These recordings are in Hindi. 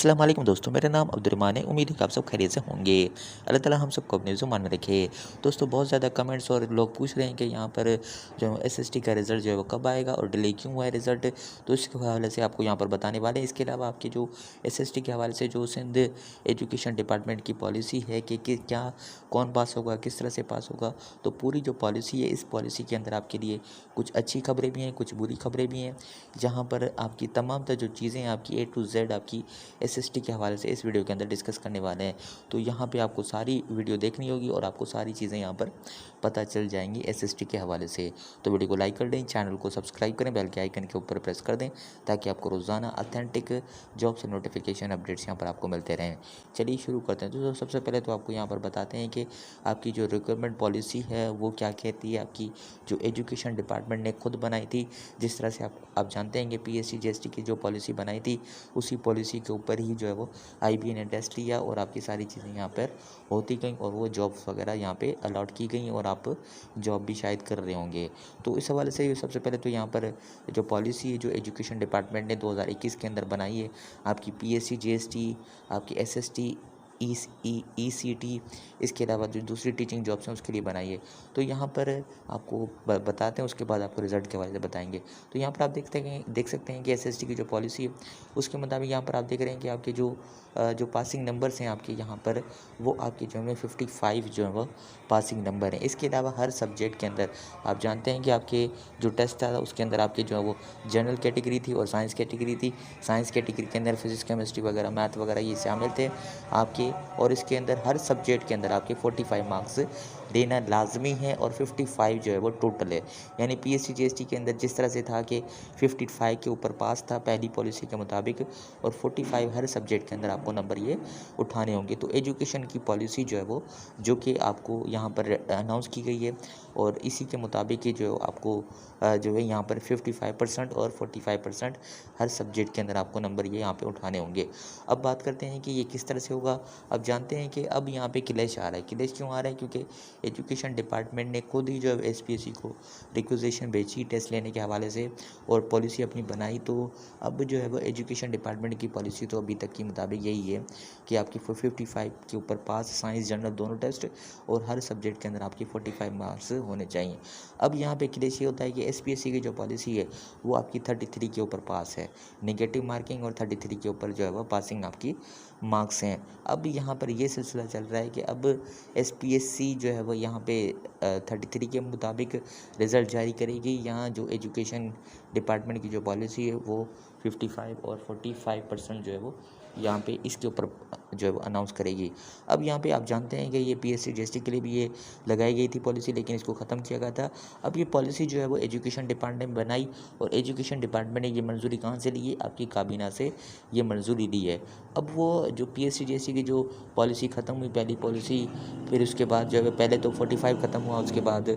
अस्सलाम वालेकुम दोस्तों, मेरा नाम अब्दुर्रहमान है। उम्मीद है कि आप सब खैरियत से होंगे। अल्लाह ताला हम सबको अपने ज़ुबान में रखे। दोस्तों, बहुत ज़्यादा कमेंट्स और लोग पूछ रहे हैं कि यहाँ पर जो एसएसटी का रिज़ल्ट जो है वो कब आएगा और डिले क्यों हुआ है रिज़ल्ट। तो इसके हवाले से आपको यहाँ पर बताने वाले हैं। इसके अलावा आपके जो एसएसटी के हवाले से जो सिंध एजुकेशन डिपार्टमेंट की पॉलिसी है कि क्या कौन पास होगा, किस तरह से पास होगा, तो पूरी जो पॉलिसी है, इस पॉलिसी के अंदर आपके लिए कुछ अच्छी खबरें भी हैं, कुछ बुरी खबरें भी हैं, जहाँ पर आपकी तमाम जो चीज़ें हैं आपकी ए टू जेड आपकी एसएसटी के हवाले से इस वीडियो के अंदर डिस्कस करने वाले हैं। तो यहाँ पे आपको सारी वीडियो देखनी होगी और आपको सारी चीज़ें यहाँ पर पता चल जाएंगी एसएसटी के हवाले से। तो वीडियो को लाइक कर दें, चैनल को सब्सक्राइब करें, बेल के आइकन के ऊपर प्रेस कर दें ताकि आपको रोज़ाना अथेंटिक जॉब से नोटिफिकेशन अपडेट्स यहाँ पर आपको मिलते रहें। चलिए शुरू करते हैं। तो सबसे पहले तो आपको यहाँ पर बताते हैं कि आपकी जो रिक्रूटमेंट पॉलिसी है वो क्या कहती है। आपकी जो एजुकेशन डिपार्टमेंट ने खुद बनाई थी, जिस तरह से आप जानते हैं कि पीएससी जीएसटी की जो पॉलिसी बनाई थी, उसी पॉलिसी के ऊपर ही जो है वो आईबीए ने टेस्ट लिया और आपकी सारी चीज़ें यहाँ पर होती गई और वो जॉब्स वगैरह यहाँ पे अलॉट की गई और आप जॉब भी शायद कर रहे होंगे। तो इस हवाले से सबसे पहले तो यहाँ पर जो पॉलिसी है जो एजुकेशन डिपार्टमेंट ने 2021 के अंदर बनाई है, आपकी पीएससी जीएसटी, आपकी एसएसटी, ईसीटी, इसके अलावा जो दूसरी टीचिंग जॉब्स हैं उसके लिए बनाइए। तो यहाँ पर आपको बताते हैं, उसके बाद आपको रिजल्ट के बारे में बताएंगे। तो यहाँ पर आप देख सकते हैं कि एसएसटी की जो पॉलिसी है उसके मुताबिक यहाँ पर आप देख रहे हैं कि आपके जो पासिंग नंबर्स हैं आपके यहाँ पर, वो आपके जो है 55 जो है वो पासिंग नंबर हैं। इसके अलावा हर सब्जेक्ट के अंदर आप जानते हैं कि आपके जो टेस्ट था उसके अंदर आपके जो है वो जनरल कैटेगरी थी और साइंस कैटेगरी थी। साइंस कैटेगरी के अंदर फिजिक्स, केमिस्ट्री वगैरह, मैथ वगैरह ये शामिल थे आपके, और इसके अंदर हर सब्जेक्ट के अंदर आपके 45 मार्क्स देना लाजमी है और 55 जो है वो टोटल है। यानी पीएससी जीएसटी के अंदर जिस तरह से था कि 55 के ऊपर पास था पहली पॉलिसी के मुताबिक, और 45 हर सब्जेक्ट के अंदर आपको नंबर ये उठाने होंगे। तो एजुकेशन की पॉलिसी जो है वो जो कि आपको यहाँ पर अनाउंस की गई है और इसी के मुताबिक ही जो आपको जो है यहाँ पर 55% और 45% हर सब्जेक्ट के अंदर आपको नंबर ये यहाँ पे उठाने होंगे। अब बात करते हैं कि ये किस तरह से होगा। अब जानते हैं कि अब यहाँ पे क्लैश आ रहा है। क्लैश क्यों आ रहा है? क्योंकि एजुकेशन डिपार्टमेंट ने खुद ही जो है एसपीएससी को रिक्वेजिशन भेजी टेस्ट लेने के हवाले से और पॉलिसी अपनी बनाई। तो अब जो है वो एजुकेशन डिपार्टमेंट की पॉलिसी तो अभी तक के मुताबिक यही है कि आपकी 55 के ऊपर पास, साइंस जनरल दोनों टेस्ट, और हर सब्जेक्ट के अंदर आपकी 45 मार्क्स होने चाहिए। अब यहाँ पे क्लैश ये होता है कि एसपीएससी की जो पॉलिसी है वो आपकी 33 के ऊपर पास है, नेगेटिव मार्किंग, और 33 के ऊपर जो है वो पासिंग आपकी मार्क्स हैं। अब यहाँ पर ये सिलसिला चल रहा है कि अब एसपीएससी जो है वो यहाँ पे 33 के मुताबिक रिज़ल्ट जारी करेगी। यहाँ जो एजुकेशन डिपार्टमेंट की जो पॉलिसी है वो 55 और 45% जो है वो यहाँ पे इसके ऊपर जो है वो अनाउंस करेगी। अब यहाँ पे आप जानते हैं कि ये पीएससी जीएसटी के लिए भी ये लगाई गई थी पॉलिसी, लेकिन इसको ख़त्म किया गया था। अब ये पॉलिसी जो है वो एजुकेशन डिपार्टमेंट ने बनाई और एजुकेशन डिपार्टमेंट ने ये मंजूरी कहाँ से ली है? आपकी काबीना से ये मंजूरी ली है। अब वो जो पीएससी जीएसटी की जो पॉलिसी ख़त्म हुई, पहली पॉलिसी, फिर उसके बाद जो है पहले तो 45 ख़त्म हुआ, उसके बाद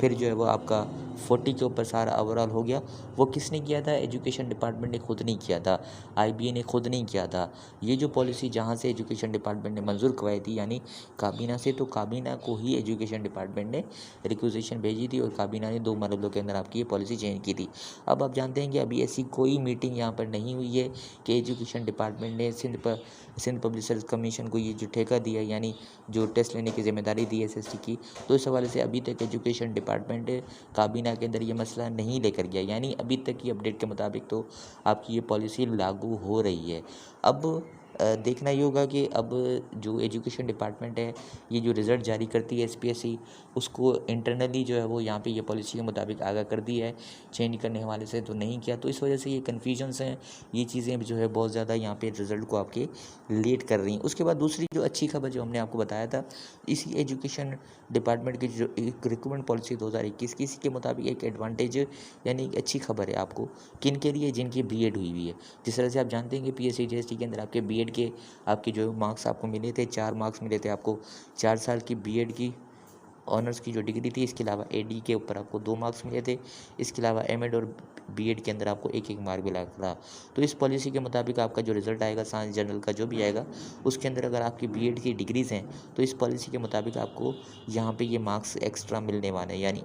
फिर जो है वो आपका 40 के ऊपर सारा ओवरऑल हो गया। वो किसने किया था? एजुकेशन डिपार्टमेंट ने खुद नहीं किया था, आईबीए ने खुद नहीं किया था। ये जो पॉलिसी जहाँ से एजुकेशन डिपार्टमेंट ने मंजूर करवाई थी यानी काबीना से, तो काबीना को ही एजुकेशन डिपार्टमेंट ने रिक्वेजिशन भेजी थी और काबीना ने 2 मरहलों के अंदर आपकी ये पॉलिसी चेंज की थी। अब आप जानते हैं कि अभी ऐसी कोई मीटिंग यहाँ पर नहीं हुई है कि एजुकेशन डिपार्टमेंट ने सिंध पब्लिक सर्विस कमीशन को ये जो ठेका दिया यानी जो टेस्ट लेने की जिम्मेदारी दी है एसएससी की, तो इस हवाले से अभी तक एजुकेशन डिपार्टमेंट काबीना के अंदर ये मसला नहीं लेकर गया। यानी अभी तक की अपडेट के मुताबिक तो आपकी ये पॉलिसी लागू हो रही है। अब देखना ये होगा कि अब जो एजुकेशन डिपार्टमेंट है ये जो रिज़ल्ट जारी करती है एसपीएससी, उसको इंटरनली जो है वो यहाँ पे ये पॉलिसी के मुताबिक आगाह कर दी है, चेंज करने वाले से तो नहीं किया। तो इस वजह से ये कन्फ्यूजन्स हैं, ये चीज़ें जो है बहुत ज़्यादा यहाँ पे रिज़ल्ट को आपके लेट कर रही हैं। उसके बाद दूसरी जो अच्छी खबर जो हमने आपको बताया था, इसी एजुकेशन डिपार्टमेंट की जो एक रिक्रूटमेंट पॉलिसी 2021 की, इसी के मुताबिक एक एडवांटेज यानी एक अच्छी खबर है आपको, किन के लिए? जिनकी बीएड हुई हुई है। जिस तरह से आप जानते हैं कि पीएससी जीएसटी के अंदर आपके बीएड के आपके जो मार्क्स आपको मिले थे, 4 मार्क्स मिले थे आपको, 4 साल की बीएड की ऑनर्स की जो डिग्री थी। इसके अलावा एडी के ऊपर आपको 2 मार्क्स मिले थे। इसके अलावा एमएड और बीएड के अंदर आपको एक मार्क भी लगा। तो इस पॉलिसी के मुताबिक आपका जो रिजल्ट आएगा साइंस जनरल का जो भी आएगा, उसके अंदर अगर आपकी बीएड की डिग्रीज़ हैं तो इस पॉलिसी के मुताबिक आपको यहाँ पे ये मार्क्स एक्स्ट्रा मिलने वाले हैं, यानी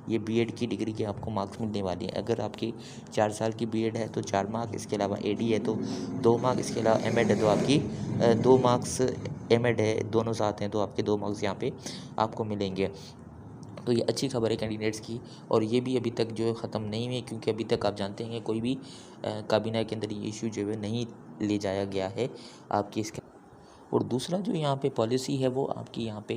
ये बीएड की डिग्री के आपको मार्क्स मिलने वाली हैं। अगर आपकी 4 साल की बीएड है तो 4 मार्क, इसके अलावा एडी है तो 2 मार्क, इसके अलावा एमएड है तो आपकी 2 मार्क्स, एमएड है दोनों साथ हैं तो आपके 2 मार्क्स यहाँ पे आपको मिलेंगे। तो ये अच्छी खबर है कैंडिडेट्स की, और ये भी अभी तक जो है ख़त्म नहीं हुई, क्योंकि अभी तक आप जानते हैं कोई भी काबीना के अंदर ये इशू जो है नहीं ले जाया गया है आपकी इसके। और दूसरा जो यहाँ पे पॉलिसी है वो आपकी यहाँ पे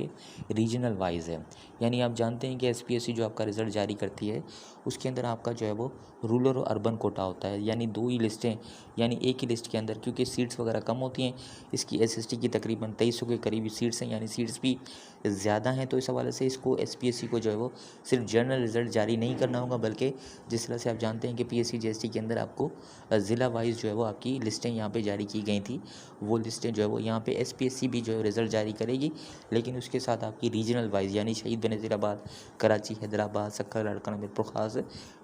रीजनल वाइज है, यानी आप जानते हैं कि एसपीएससी जो आपका रिज़ल्ट जारी करती है उसके अंदर आपका जो है वो रूरल और अर्बन कोटा होता है, यानी 2 ही लिस्टें, यानी एक ही लिस्ट के अंदर, क्योंकि सीट्स वगैरह कम होती हैं, इसकी एसएसटी की तकरीबन 2300 के करीब सीट्स हैं, यानी सीट्स भी ज़्यादा हैं। तो इस हवाले से इसको एसपीएससी को जो है वो सिर्फ जनरल रिज़ल्ट जारी नहीं करना होगा, बल्कि जिस तरह से आप जानते हैं कि पीएससी जीएसटी के अंदर आपको ज़िला वाइज जो है वो आपकी लिस्टें यहाँ पे जारी की गई थी, वो लिस्टें जो है वो यहाँ पे एसपीएससी भी जो है रिज़ल्ट जारी करेगी, लेकिन उसके साथ आपकी रीजनल वाइज, यानी शहीद बेनज़ीराबाद, कराची, हैदराबाद, सक्कर, लाड़काना, मीरपुर खास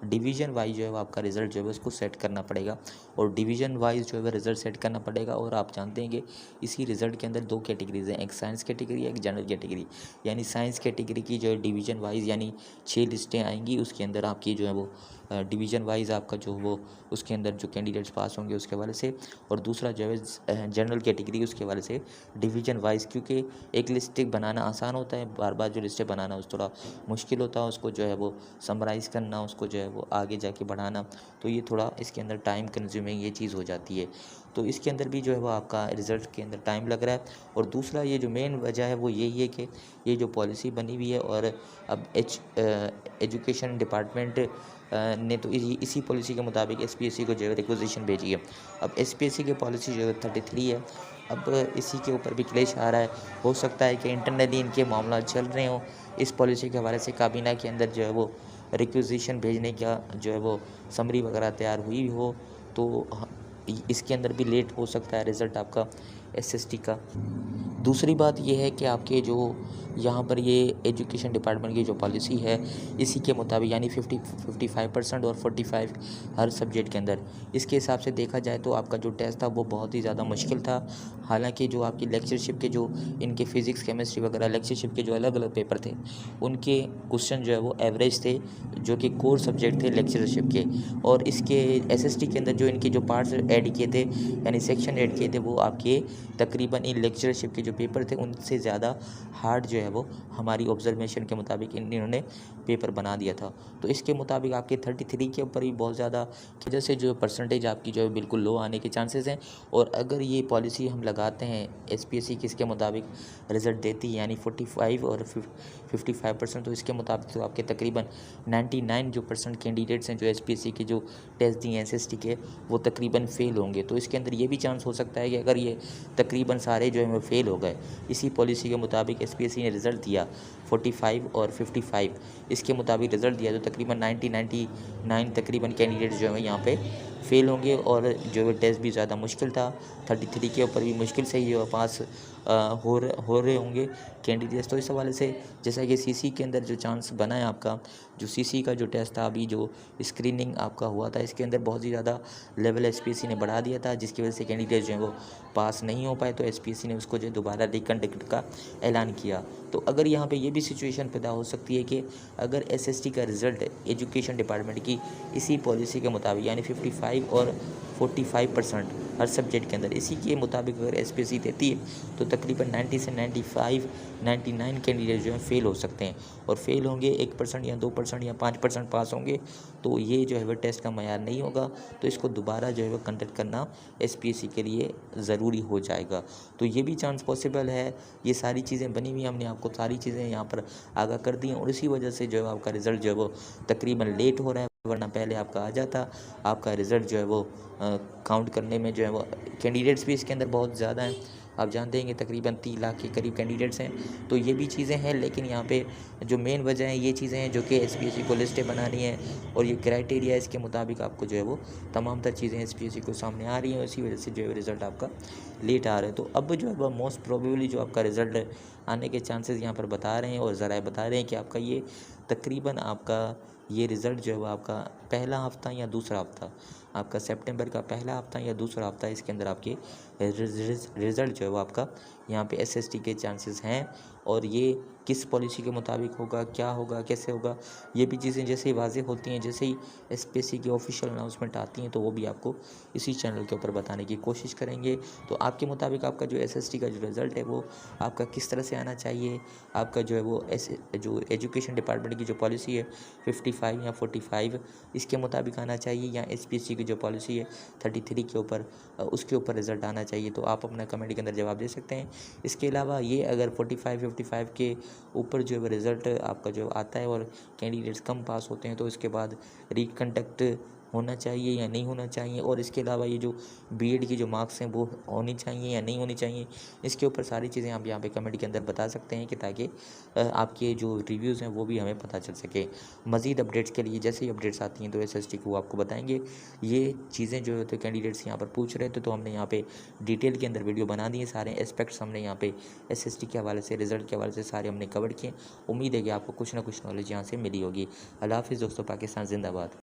डिवीज़न वाइज जो है वो आपका रिज़ल्ट जो है उसको सेट करना पड़ेगा, और डिवीज़न वाइज जो है वो रिज़ल्ट सेट करना पड़ेगा। और आप जानते हैं कि इसी रिज़ल्ट के अंदर 2 कैटेगरीज़ हैं, एक साइंस कैटेगरी है, एक जनरल कैटेगरी। यानी साइंस कैटेगरी की जो है डिवीज़न वाइज यानी 6 लिस्टें आएंगी, उसके अंदर आपकी जो है वो डिवीज़न वाइज आपका जो वो उसके अंदर जो कैंडिडेट्स पास होंगे उसके हवाले से, और दूसरा जो है जनरल कैटेगरी उसके हवाले से डिवीज़न वाइज, क्योंकि एक लिस्ट बनाना आसान होता है, बार बार जो लिस्टें बनाना उस थोड़ा मुश्किल होता है, उसको जो है वो समराइज़ करना, उसको जो है वो आगे जाके बढ़ाना, तो ये थोड़ा इसके अंदर टाइम कंज्यूमिंग ये चीज़ हो जाती है। तो इसके अंदर भी जो है वो आपका रिज़ल्ट के अंदर टाइम लग रहा है। और दूसरा ये जो मेन वजह है वो यही है कि ये जो पॉलिसी बनी हुई है, और अब एजुकेशन डिपार्टमेंट ने तो इसी पॉलिसी के मुताबिक एसपीएससी को जो है रिक्वेजिशन भेजी है। अब एसपीएससी की पॉलिसी जो है 33 है, अब इसी के ऊपर भी क्लेश आ रहा है। हो सकता है कि इंटरनली इनके मामला चल रहे हों, इस पॉलिसी के हवाले से काबीना के अंदर जो है वो रिक्वेजिशन भेजने का जो है वो समरी वगैरह तैयार हुई हो, तो इसके अंदर भी लेट हो सकता है रिज़ल्ट आपका एसएसटी का। दूसरी बात ये है कि आपके जो यहाँ पर ये एजुकेशन डिपार्टमेंट की जो पॉलिसी है इसी के मुताबिक, यानी 55% और 45 हर सब्जेक्ट के अंदर, इसके हिसाब से देखा जाए तो आपका जो टेस्ट था वो बहुत ही ज़्यादा मुश्किल था। हालांकि जो आपकी लेक्चरशिप के जो इनके फिज़िक्स, केमिस्ट्री वगैरह लेक्चरशिप के जो अलग अलग पेपर थे उनके क्वेश्चन जो है वो एवरेज थे, जो कि कोर सब्जेक्ट थे लेक्चरशिप के। और इसके एसएसटी के अंदर जो इनके जो पार्ट्स ऐड किए थे, यानी सेक्शन ऐड किए थे, वो आपके तकरीबन इन लेक्चरशिप के जो पेपर थे उनसे ज़्यादा हार्ड जो है वो हमारी ऑब्जर्वेशन के मुताबिक इन्होंने पेपर बना दिया था। तो इसके मुताबिक आपके 33 के ऊपर भी बहुत ज़्यादा की वजह से जो परसेंटेज आपकी जो है बिल्कुल लो आने के चांसेस हैं। और अगर ये पॉलिसी हम लगाते हैं एसपीएससी किसके मुताबिक रिज़ल्ट देती है, यानी 45 और 55%, तो इसके मुताबिक तो आपके तकरीबन 99 जो % कैंडिडेट्स हैं जो एसपीएससी के जो टेस्ट दिए एसएसटी के, वो तकरीबन फ़ेल होंगे। तो इसके अंदर ये भी चांस हो सकता है कि अगर ये तकरीबन सारे जो है वो फ़ेल हो गए, इसी पॉलिसी के मुताबिक एसपीएससी ने रिज़ल्ट दिया 45 और 55, इसके मुताबिक रिज़ल्ट दिया तो तकरीबन 99 तकरीबन कैंडिडेट्स जो है यहाँ पे फ़ेल होंगे, और जो है टेस्ट भी ज़्यादा मुश्किल था, 33 के ऊपर भी मुश्किल से ही पास हो रहे होंगे कैंडिडेट्स। तो इस हवाले से जैसा कि सीसी के अंदर जो चांस बना है आपका, जो सीसी का जो टेस्ट था अभी जो स्क्रीनिंग आपका हुआ था, इसके अंदर बहुत ही ज़्यादा लेवल एसपीएससी ने बढ़ा दिया था, जिसकी वजह से कैंडिडेट जो है वो पास नहीं हो पाए, तो एसपीएससी ने उसको जो दोबारा रिकंडक्ट का ऐलान किया। तो अगर यहाँ पे ये भी सिचुएशन पैदा हो सकती है कि अगर एसएसटी का रिज़ल्ट एजुकेशन डिपार्टमेंट की इसी पॉलिसी के मुताबिक, यानी 55 और 45% हर सब्जेक्ट के अंदर, इसी के मुताबिक अगर एसपीएससी देती है तो तकरीबन 90 से 99 कैंडिडेट जो हैं फ़ेल हो सकते हैं, और फेल होंगे 1% या 2% या 5% पास होंगे, तो ये जो है वो टेस्ट का मयार नहीं होगा, तो इसको दोबारा जो है वो कंडक्ट करना एसपीएससी के लिए ज़रूरी हो जाएगा। तो ये भी चांस पॉसिबल है। ये सारी चीज़ें बनी हुई, हमने आपको सारी चीज़ें यहाँ पर आगाह कर दी हैं, और इसी वजह से जो है आपका रिज़ल्ट जो है वो तकरीबन लेट हो रहा है, वरना पहले आपका आ जाता। आपका रिज़ल्ट जो है वो काउंट करने में जो है वो कैंडिडेट्स भी इसके अंदर बहुत ज़्यादा हैं, आप जानते हैं कि तकरीबन 3 लाख के करीब कैंडिडेट्स हैं, तो ये भी चीज़ें हैं। लेकिन यहाँ पे जो मेन वजह है ये चीज़ें हैं जो कि एसपीएससी को लिस्टें बनानी है, और ये क्राइटेरिया इसके मुताबिक आपको जो है वो तमाम तर चीज़ें एसपीएससी को सामने आ रही हैं, इसी वजह से जो है रिज़ल्ट आपका लेट आ रहा है। तो अब जो है वो मोस्ट प्रोबेबली जो आपका रिज़ल्ट आने के चांसेस यहाँ पर बता रहे हैं, और ज़रा बता रहे हैं कि आपका ये तकरीबन आपका ये रिज़ल्ट जो है वो आपका पहला हफ्ता या दूसरा हफ्ता, आपका सितंबर का पहला हफ्ता या दूसरा हफ्ता, इसके अंदर आपके रिज़ल्ट जो है वो आपका यहाँ पे एसएसटी के चांसेस हैं। और ये किस पॉलिसी के मुताबिक होगा, क्या होगा, कैसे होगा, ये भी चीज़ें जैसे ही वाज़ेह होती हैं, जैसे ही एसपीएससी की ऑफिशियल अनाउंसमेंट आती हैं, तो वो भी आपको इसी चैनल के ऊपर बताने की कोशिश करेंगे। तो आपके मुताबिक आपका जो एसएसटी का जो रिज़ल्ट है वो आपका किस तरह से आना चाहिए, आपका जो है वो जो एजुकेशन डिपार्टमेंट की जो पॉलिसी है 55 या 45 इसके मुताबिक आना चाहिए, या एसपीएससी की जो पॉलिसी है 33 के ऊपर उसके ऊपर रिज़ल्ट आना चाहिए, तो आप अपना कमेंट के अंदर जवाब दे सकते हैं। इसके अलावा ये अगर 45-55 के ऊपर जो है रिज़ल्ट आपका जो आता है और कैंडिडेट्स कम पास होते हैं, तो इसके बाद रिकंडक्ट होना चाहिए या नहीं होना चाहिए, और इसके अलावा ये जो बीएड की जो मार्क्स हैं वो होनी चाहिए या नहीं होनी चाहिए, इसके ऊपर सारी चीज़ें आप यहाँ पे कमेंट के अंदर बता सकते हैं, कि ताकि आपके जो रिव्यूज़ हैं वो भी हमें पता चल सके। मज़ीद अपडेट्स के लिए जैसे ही अपडेट्स आती हैं तो एसएसटी को आपको बताएंगे। ये चीज़ें जो होते कैंडिडेट्स यहाँ पर पूछ रहे थे, तो हमने यहाँ पे डिटेल के अंदर वीडियो बना दी है, सारे एस्पेक्ट्स हमने यहाँ पे एसएसटी के हवाले से, रिज़ल्ट के हवाले से सारे हमने कवर किए। उम्मीद है कि आपको कुछ ना कुछ नॉलेज यहाँ से मिली होगी। अल्लाह हाफ़िज़ दोस्तों, पाकिस्तान जिंदाबाद।